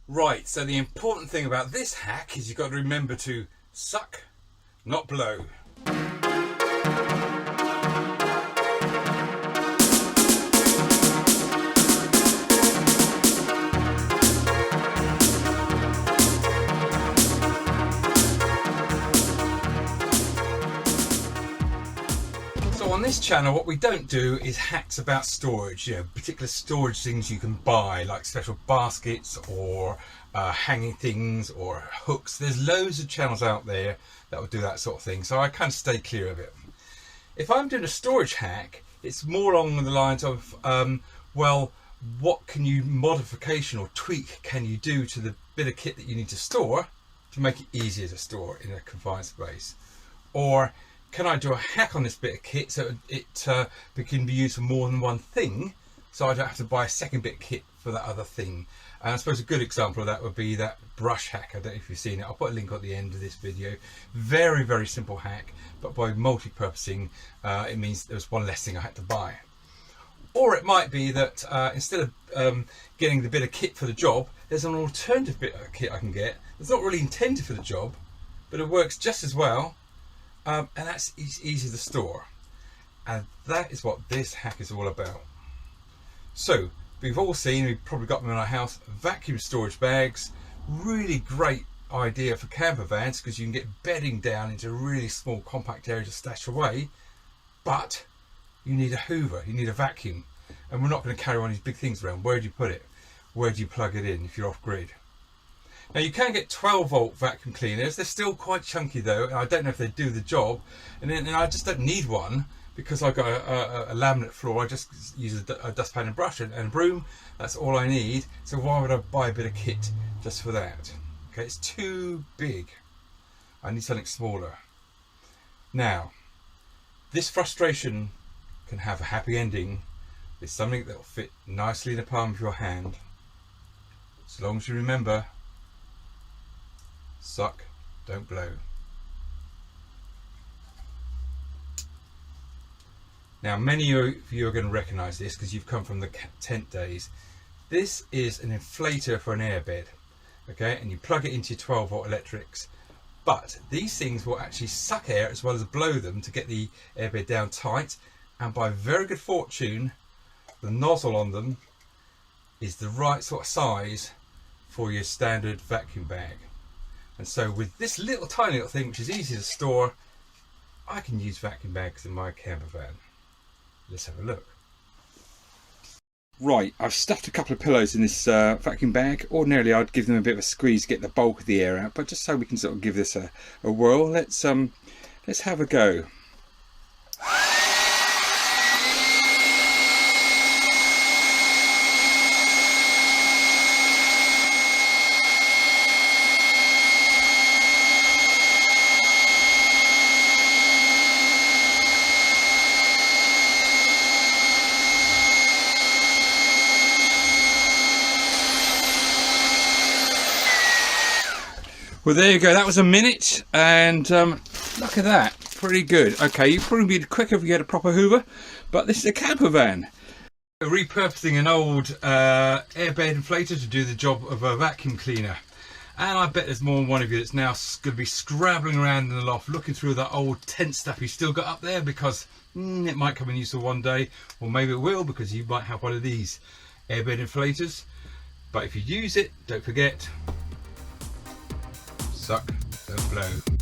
Right, so the important thing about this hack is you've got to remember to suck, not blow. So on this channel what we don't do is hacks about storage, particular storage things you can buy, like special baskets or hanging things or hooks. There's loads of channels out there that will do that sort of thing, so I kind of stay clear of it. If I'm doing a storage hack, it's more along the lines of, well, what can you modification or tweak can you do to the bit of kit that you need to store to make it easier to store in a confined space? Or can I do a hack on this bit of kit so it can be used for more than one thing, so I don't have to buy a second bit of kit for that other thing? And I suppose a good example of that would be that brush hack. I don't know if you've seen it. I'll put a link at the end of this video. Very, very simple hack, but by multi-purposing, it means there's one less thing I had to buy. Or it might be that instead of getting the bit of kit for the job, there's an alternative bit of kit I can get that's not really intended for the job, but it works just as well. And that's easy to store, and that is what this hack is all about. So we've all seen, we've probably got them in our house, vacuum storage bags. Really great idea for camper vans because you can get bedding down into a really small compact area to stash away, but you need a hoover, you need a vacuum, and we're not going to carry one of these big things around. Where do you put it? Where do you plug it in if you're off grid? Now you can get 12-volt vacuum cleaners. They're still quite chunky though, and I don't know if they do the job. And then I just don't need one because I've got a laminate floor. I just use a dustpan and brush and a broom. That's all I need. So why would I buy a bit of kit just for that? Okay, it's too big. I need something smaller. Now, this frustration can have a happy ending with something that will fit nicely in the palm of your hand. As long as you remember, suck, don't blow. Now many of you are going to recognise this because you've come from the tent days. This is an inflator for an airbed, okay, and you plug it into your 12-volt electrics, but these things will actually suck air as well as blow them to get the airbed down tight, and by very good fortune the nozzle on them is the right sort of size for your standard vacuum bag. And so with this little tiny little thing, which is easy to store, I can use vacuum bags in my camper van. Let's have a look. Right, I've stuffed a couple of pillows in this vacuum bag. Ordinarily I'd give them a bit of a squeeze to get the bulk of the air out, but just so we can sort of give this a whirl, let's have a go. Well, there you go. That was a minute, and look at that. Pretty good. Okay, you'd probably be quicker if you had a proper hoover, but this is a camper van. Repurposing an old airbed inflator to do the job of a vacuum cleaner. And I bet there's more than one of you that's now going to be scrabbling around in the loft looking through that old tent stuff you still got up there, because it might come in useful one day, or maybe it will because you might have one of these airbed inflators. But if you use it, don't forget, suck, don't blow.